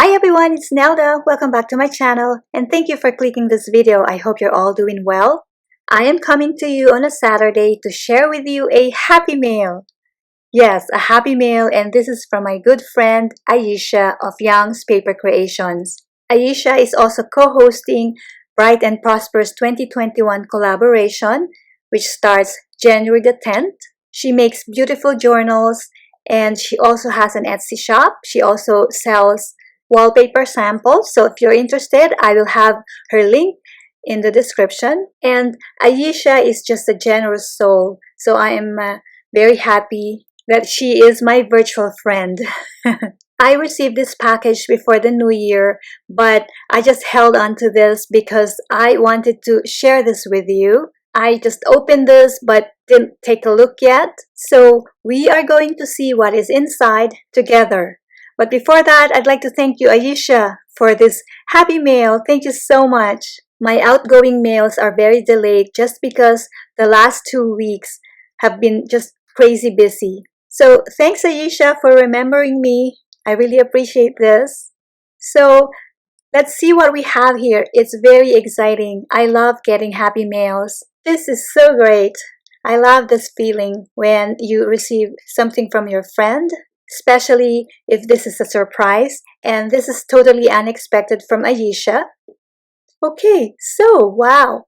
Hi everyone, it's Nelda. Welcome back to my channel and thank you for clicking this video. I hope you're all doing well. I am coming to you on a Saturday to share with you a happy mail. Yes, a happy mail, and this is from my good friend Ayesha of Young's Paper Creations. Ayesha is also co-hosting Bright and Prosperous 2021 collaboration, which starts January the 10th. She makes beautiful journals and she also has an Etsy shop. She also sells wallpaper samples. So if you're interested, I will have her link in the description. And Ayesha is just a generous soul. So I am very happy that she is my virtual friend. I received this package before the new year, but I just held on to this because I wanted to share this with you. I just opened this but didn't take a look yet. So we are going to see what is inside together. But before that, I'd like to thank you, Ayesha, for this happy mail. Thank you so much. My outgoing mails are very delayed just because the last 2 weeks have been just crazy busy. So thanks, Ayesha, for remembering me. I really appreciate this. So let's see what we have here. It's very exciting. I love getting happy mails. This is so great. I love this feeling when you receive something from your friend, especially if this is a surprise, and this is totally unexpected from Ayesha. Okay, so wow,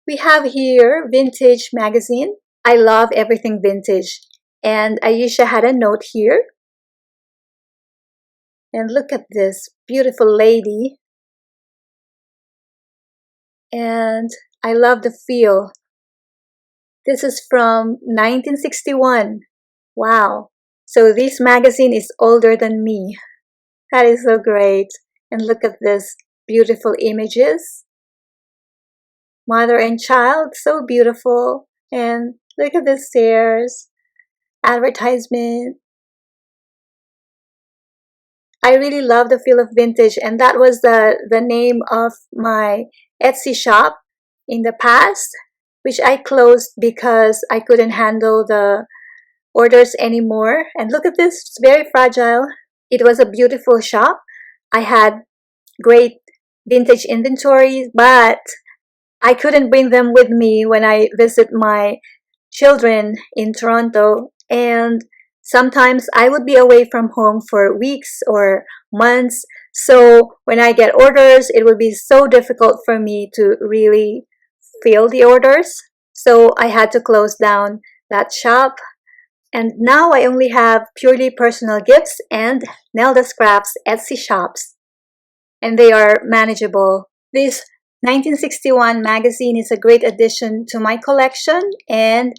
we have here Vintage magazine. I love everything vintage, and Ayesha had a note here. And look at this beautiful lady, and I love the feel. This is from 1961. Wow. So this magazine is older than me. That is so great. And look at this beautiful images. Mother and child, so beautiful. And look at the stairs. Advertisement. I really love the feel of vintage, and that was the name of my Etsy shop in the past, which I closed because I couldn't handle the orders anymore. And look at this, it's very fragile. It was a beautiful shop. I had great vintage inventory, but I couldn't bring them with me when I visit my children in Toronto. And sometimes I would be away from home for weeks or months. So when I get orders, it would be so difficult for me to really fill the orders. So I had to close down that shop. And now I only have purely personal gifts and Nelda's Crafts Etsy shops. And they are manageable. This 1961 magazine is a great addition to my collection, and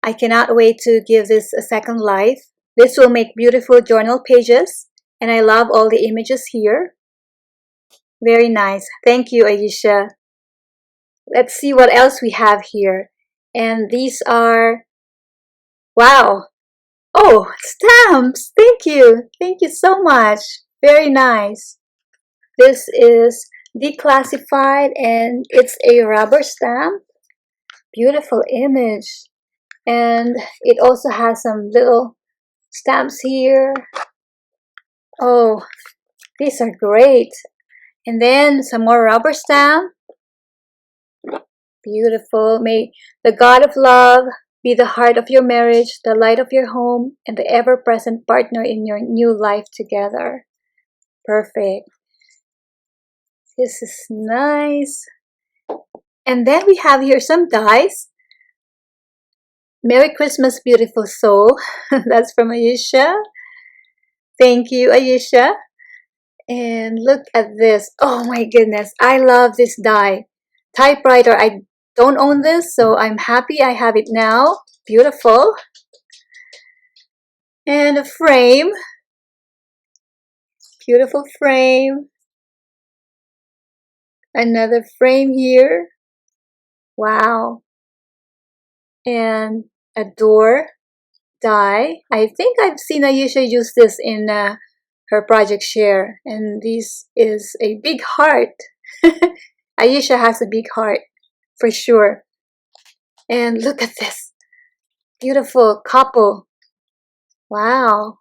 I cannot wait to give this a second life. This will make beautiful journal pages, and I love all the images here. Very nice. Thank you, Ayesha. Let's see what else we have here. And these are, wow. Oh, stamps. Thank you. Thank you so much. Very nice. This is declassified and it's a rubber stamp. Beautiful image. And it also has some little stamps here. Oh, these are great. And then some more rubber stamp. Beautiful. May the God of love be the heart of your marriage, the light of your home, and the ever-present partner in your new life together. Perfect. This is nice. And then we have here some dies. Merry Christmas, beautiful soul. That's from Ayesha. Thank you, Ayesha. And look at this. Oh my goodness. I love this die. Typewriter. I don't own this, so I'm happy I have it now. Beautiful. And a frame. Beautiful frame. Another frame here. Wow. And a door die. I think I've seen Ayesha use this in her project share. And this is a big heart. Ayesha has a big heart for sure. And look at this. Beautiful couple. Wow.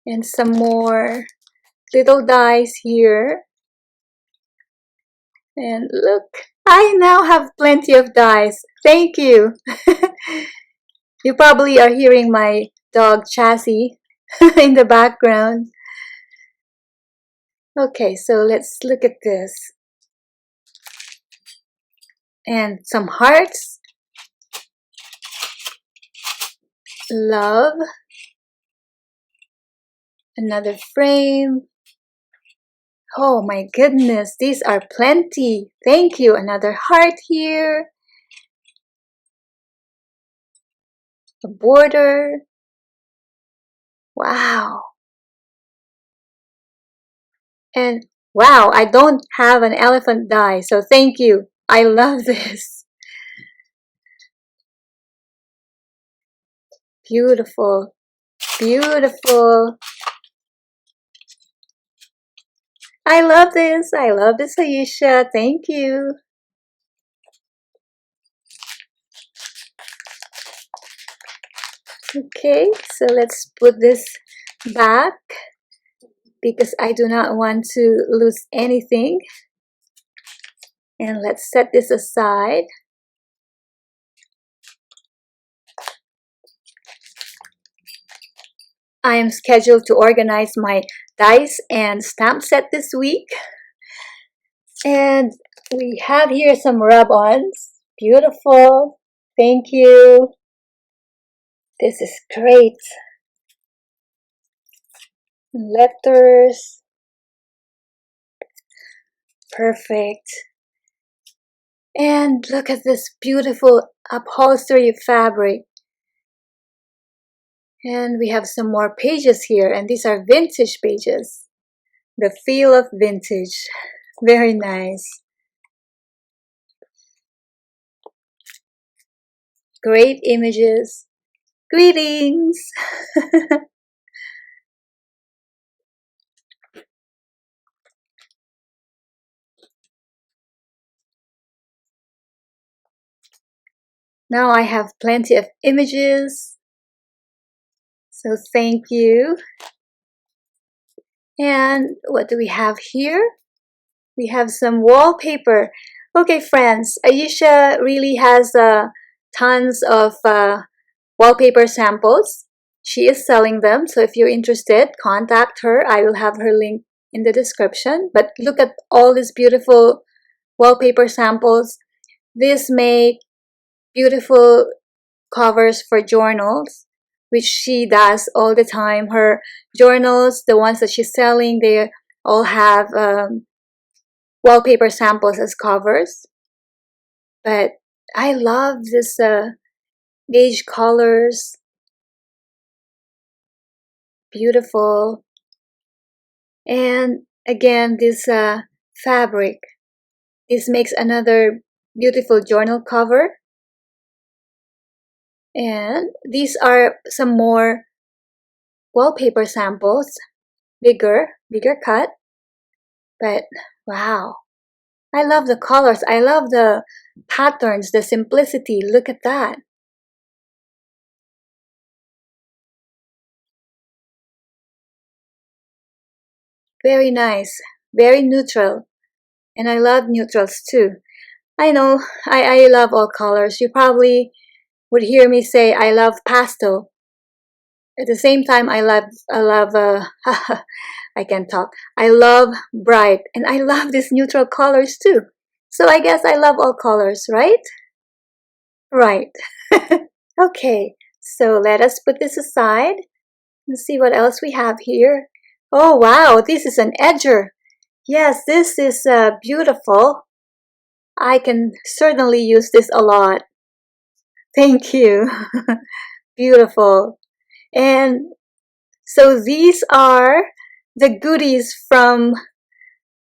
And some more little dies here. And look, I now have plenty of dies. Thank you. You probably are hearing my dog Chassis in the background. Okay, so let's look at this. And some hearts. Love. Another frame. Oh my goodness, these are plenty. Thank you. Another heart here. A border. Wow. And wow, I don't have an elephant die, so thank you. I love this. Beautiful. Beautiful. I love this. I love this, Ayesha. Thank you. Okay, so let's put this back because I do not want to lose anything. And let's set this aside. I am scheduled to organize my dice and stamp set this week. And we have here some rub-ons. Beautiful. Thank you. This is great. Letters. Perfect. And look at this beautiful upholstery fabric. And we have some more pages here, and these are vintage pages. The feel of vintage. Very nice. Great images. Greetings! Now I have plenty of images. So thank you. And what do we have here? We have some wallpaper. Okay, friends, Ayesha really has tons of wallpaper samples. She is selling them, so if you're interested, contact her. I will have her link in the description. But look at all these beautiful wallpaper samples. These make beautiful covers for journals, which she does all the time. Her journals, the ones that she's selling, they all have wallpaper samples as covers. But I love this beige colors. Beautiful. And again, this fabric. This makes another beautiful journal cover. And these are some more wallpaper samples. Bigger cut. But wow. I love the colors. I love the patterns, the simplicity. Look at that. Very nice. Very neutral. And I love neutrals too. I know, I love all colors. You probably would hear me say I love pastel. At the same time, I love I can talk. I love bright, and I love these neutral colors too. So I guess I love all colors, right? Right. Okay, so let us put this aside and see what else we have here. Oh wow, this is an edger. Yes, this is beautiful. I can certainly use this a lot. Thank you. Beautiful. And so these are the goodies from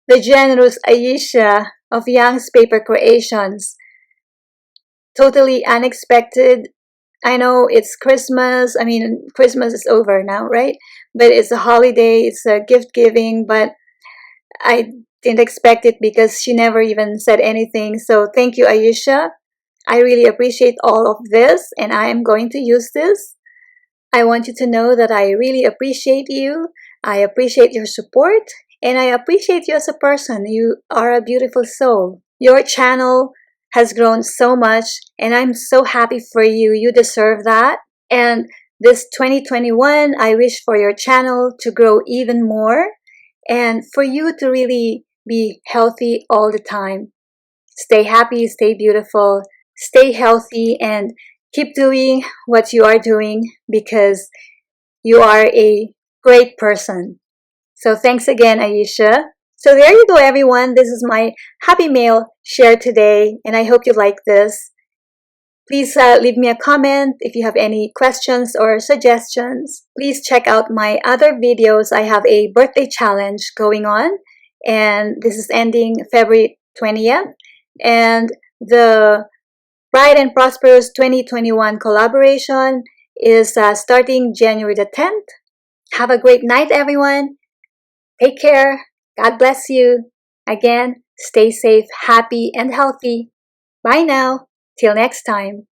the generous Ayesha of Young's Paper Creations. Totally unexpected. I know it's Christmas. I mean, Christmas is over now, right? But it's a holiday. It's a gift giving. But I didn't expect it because she never even said anything. So thank you, Ayesha. I really appreciate all of this, and I am going to use this. I want you to know that I really appreciate you. I appreciate your support, and I appreciate you as a person. You are a beautiful soul. Your channel has grown so much, and I'm so happy for you. You deserve that. And this 2021, I wish for your channel to grow even more and for you to really be healthy all the time. Stay happy, stay beautiful, stay healthy, and keep doing what you are doing because you are a great person. So thanks again, Ayesha. So there you go, everyone. This is my happy mail share today, and I hope you like this. Please leave me a comment if you have any questions or suggestions. Please check out my other videos. I have a birthday challenge going on, and this is ending February 20th. And the Bright and Prosperous 2021 collaboration is starting January the 10th. Have a great night, everyone. Take care. God bless you. Again, stay safe, happy, and healthy. Bye now. Till next time.